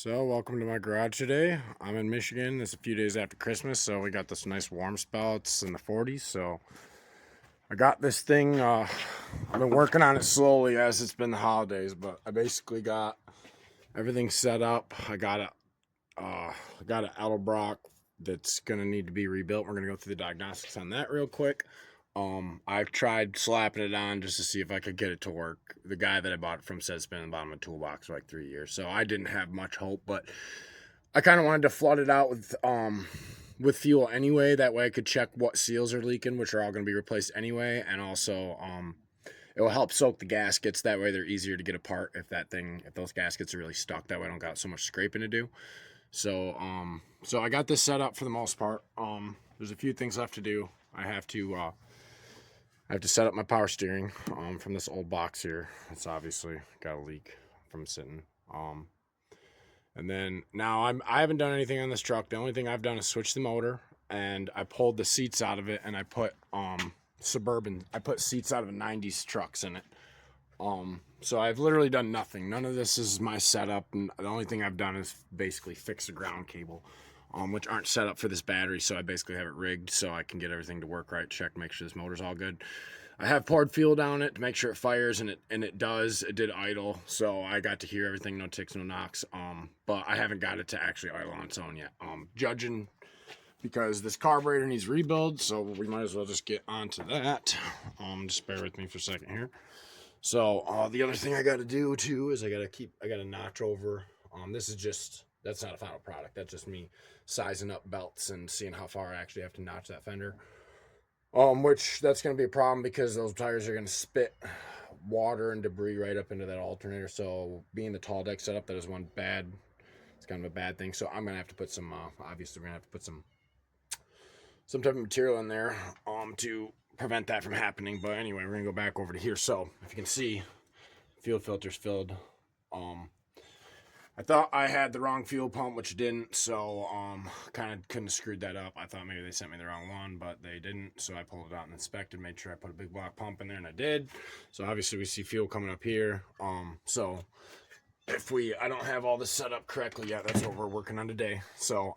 So, welcome to my garage today. I'm in Michigan. It's a few days after Christmas, so we got this nice warm spell. It's in the 40s, so I got this thing. I've been working on it slowly as it's been the holidays, but I basically got everything set up. I got an Edelbrock that's gonna need to be rebuilt. We're gonna go through the diagnostics on that real quick. I've tried slapping it on just to see if I could get it to work. The guy that I bought it from said it's been in the bottom of a toolbox for like 3 years, so I didn't have much hope. But I kind of wanted to flood it out with fuel anyway. That way I could check what seals are leaking, which are all going to be replaced anyway, and also it will help soak the gaskets. That way they're easier to get apart if those gaskets are really stuck. That way I don't got so much scraping to do. So I got this set up for the most part. There's a few things left to do. I have to set up my power steering from this old box here. It's obviously got a leak from sitting. And then now I haven't done anything on this truck. The only thing I've done is switch the motor, and I pulled the seats out of it, and I put seats out of a 90s trucks in it. So I've literally done nothing. None of this is my setup, and the only thing I've done is basically fix the ground cable, which aren't set up for this battery. So I basically have it rigged so I can get everything to work right, check, make sure this motor's all good. I have poured fuel down it to make sure it fires, and it does. It did idle, so I got to hear everything, no ticks, no knocks. But I haven't got it to actually idle on its own yet. Judging because this carburetor needs rebuild, so we might as well just get onto that. Just bear with me for a second here. So the other thing I got to do too is I got to notch over. That's not a final product. That's just me sizing up belts and seeing how far I actually have to notch that fender. Which that's going to be a problem because those tires are going to spit water and debris right up into that alternator. So being the tall deck setup, that is it's kind of a bad thing. So I'm going to have to put obviously we're going to have to put some type of material in there, to prevent that from happening. But anyway, we're going to go back over to here. So if you can see, fuel filter's filled. I thought I had the wrong fuel pump, which didn't, so kind of couldn't have screwed that up. I thought maybe they sent me the wrong one, but they didn't, so I pulled it out and inspected, made sure I put a big block pump in there, and I did. So obviously we see fuel coming up here. So I don't have all this set up correctly yet. That's what we're working on today. So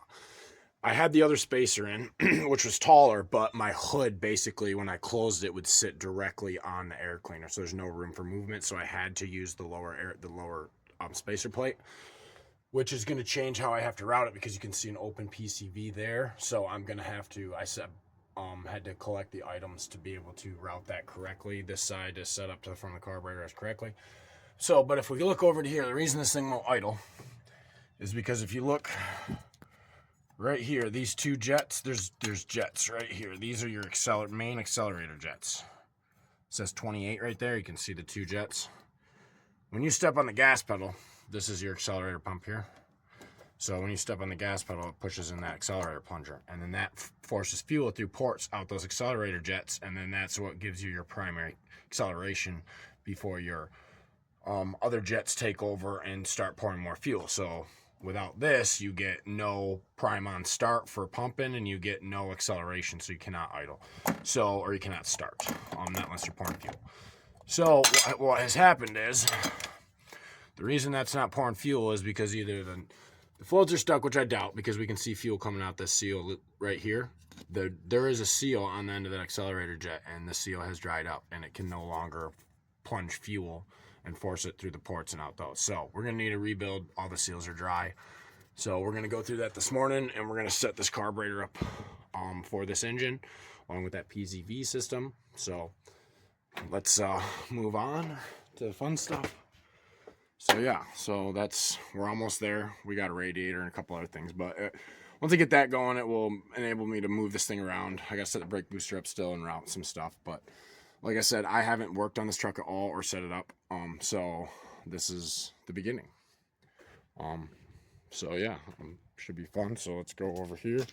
I had the other spacer in, which was taller, but my hood basically, when I closed it, would sit directly on the air cleaner, so there's no room for movement. So I had to use the lower spacer plate, which is going to change how I have to route it because you can see an open PCV there. So I'm going to have to, had to collect the items to be able to route that correctly. This side is set up to the front of the carburetor correctly. So, but if we look over to here, the reason this thing won't idle is because if you look right here, these two jets, there's jets right here. These are your main accelerator jets. It says 28 right there. You can see the two jets. When you step on the gas pedal, this is your accelerator pump here. So when you step on the gas pedal, it pushes in that accelerator plunger, and then that forces fuel through ports out those accelerator jets, and then that's what gives you your primary acceleration before your other jets take over and start pouring more fuel. So without this, you get no prime on start for pumping, and you get no acceleration, so you cannot idle. Or you cannot start, not unless you're pouring fuel. So what has happened is, the reason that's not pouring fuel is because either the floats are stuck, which I doubt, because we can see fuel coming out this seal right here. There is a seal on the end of that accelerator jet, and the seal has dried up, and it can no longer plunge fuel and force it through the ports and out those. So we're going to need a rebuild. All the seals are dry. So we're going to go through that this morning, and we're going to set this carburetor up for this engine, along with that PZV system. So let's move on to the fun stuff. So yeah, we're almost there. We got a radiator and a couple other things, but once I get that going, it will enable me to move this thing around. I got to set the brake booster up still and route some stuff, but like I said, I haven't worked on this truck at all or set it up. So this is the beginning. So yeah, should be fun. So let's go over here.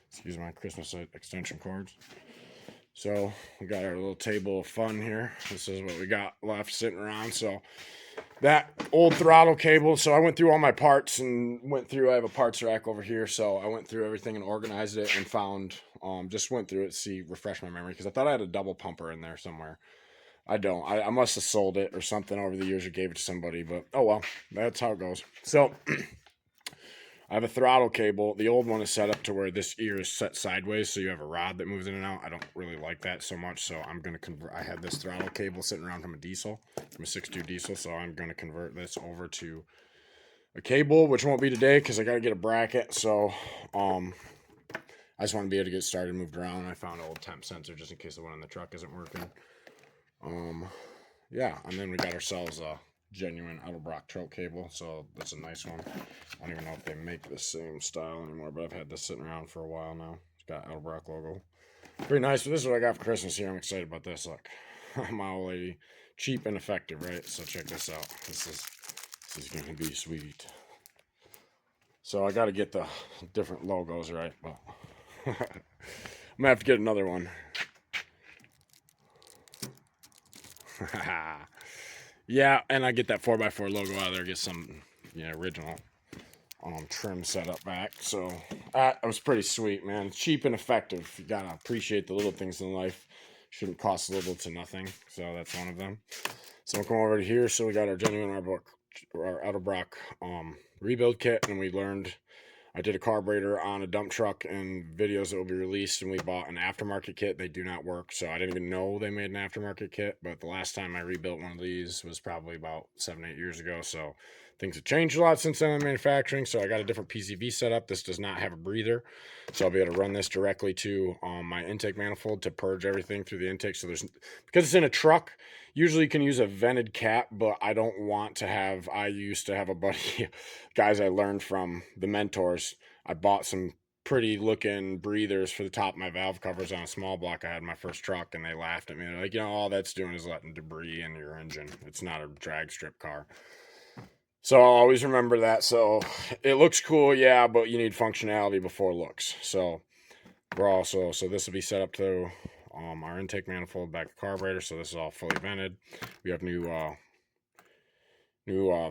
Excuse my Christmas extension cords. So we got our little table of fun here. This is what we got left sitting around. So that old throttle cable. So I went through all my parts and I have a parts rack over here. So I went through everything and organized it and found, just went through it to refresh my memory, because I thought I had a double pumper in there somewhere. I don't. I must have sold it or something over the years or gave it to somebody, but oh well, that's how it goes. So I have a throttle cable. The old one is set up to where this ear is set sideways, so you have a rod that moves in and out. I don't really like that so much, so I'm going to convert. I had this throttle cable sitting around from a 6.2 diesel, so I'm going to convert this over to a cable, which won't be today because I got to get a bracket. So I just want to be able to get started and moved around. I found an old temp sensor just in case the one in the truck isn't working. Yeah, and then we got ourselves a genuine Edelbrock trout cable, so that's a nice one. I don't even know if they make the same style anymore, but I've had this sitting around for a while now. It's got Edelbrock logo. Pretty nice, but this is what I got for Christmas here. I'm excited about this. Look, my old lady, cheap and effective, right? So check this out. This is gonna be sweet. So I got to get the different logos right, but I'm gonna have to get another one. Yeah, and I get that 4x4 logo out of there, get some original trim set up back. So that was pretty sweet, man. Cheap and effective. You gotta appreciate the little things in life. Shouldn't cost little to nothing. So that's one of them. So we'll come over to here. So we got our genuine our Edelbrock rebuild kit, and we learned. I did a carburetor on a dump truck and videos that will be released, and we bought an aftermarket kit. They do not work, so I didn't even know they made an aftermarket kit, but the last time I rebuilt one of these was probably about 7-8 years ago, so things have changed a lot since then in manufacturing, so I got a different PCV setup. This does not have a breather, so I'll be able to run this directly to my intake manifold to purge everything through the intake. So because it's in a truck, usually you can use a vented cap, but I don't want to have. I used to have a buddy, guys I learned from, the mentors. I bought some pretty looking breathers for the top of my valve covers on a small block I had in my first truck, and they laughed at me. They're like, all that's doing is letting debris in your engine. It's not a drag strip car. So I'll always remember that. So it looks cool, yeah, but you need functionality before looks. So so this will be set up to our intake manifold back to carburetor. So this is all fully vented. We have new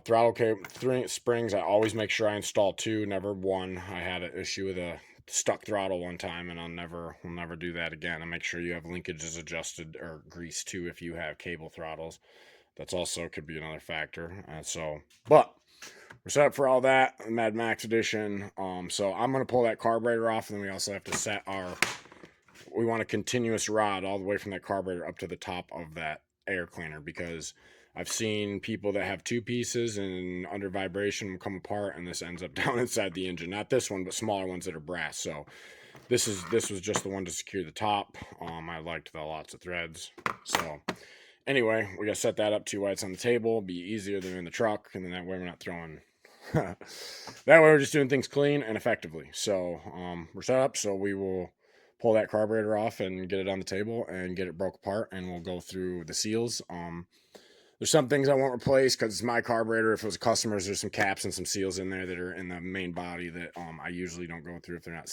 throttle cable springs. I always make sure I install 2, never 1. I had an issue with a stuck throttle one time, and we'll never do that again. And make sure you have linkages adjusted or greased too if you have cable throttles. That's also could be another factor. But we're set up for all that. Mad Max edition. So I'm gonna pull that carburetor off, and then we also have to set we want a continuous rod all the way from that carburetor up to the top of that air cleaner, because I've seen people that have 2 pieces and under vibration will come apart, and this ends up down inside the engine. Not this one, but smaller ones that are brass. So this was just the one to secure the top. I liked the lots of threads. So anyway, we gotta set that up 2 whites on the table. Be easier than in the truck, and then that way we're not throwing. That way we're just doing things clean and effectively. So we're set up. So we will pull that carburetor off and get it on the table and get it broke apart, and we'll go through the seals. There's some things I won't replace because it's my carburetor. If it was a customer's, there's some caps and some seals in there that are in the main body that I usually don't go through if they're not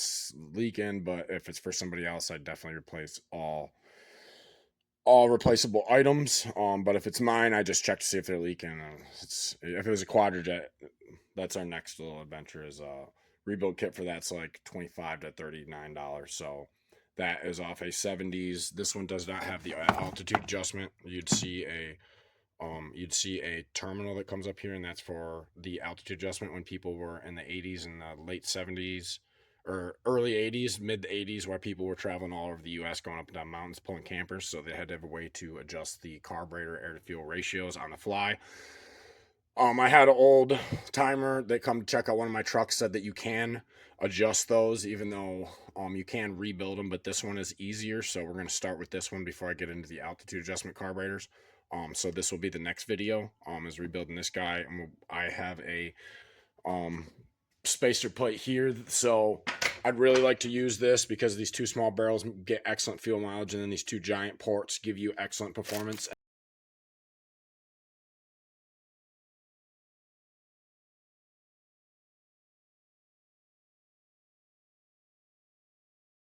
leaking. But if it's for somebody else, I'd definitely replace all replaceable items. But if it's mine, I just check to see if they're leaking. If it was a Quadrajet, that's our next little adventure. Is a rebuild kit for that's like $25 to $39. So that is off a 70s. This one does not have the altitude adjustment. You'd see a terminal that comes up here, and that's for the altitude adjustment when people were in the 80s and the late 70s or early 80s, mid 80s, where people were traveling all over the U.S. going up and down mountains pulling campers, so they had to have a way to adjust the carburetor air to fuel ratios on the fly. I had an old timer that come to check out one of my trucks, said that you can adjust those, even though you can rebuild them, but this one is easier. So we're going to start with this one before I get into the altitude adjustment carburetors. So this will be the next video, is rebuilding this guy. And I have a spacer plate here, so I'd really like to use this because these 2 small barrels get excellent fuel mileage, and then these 2 giant ports give you excellent performance.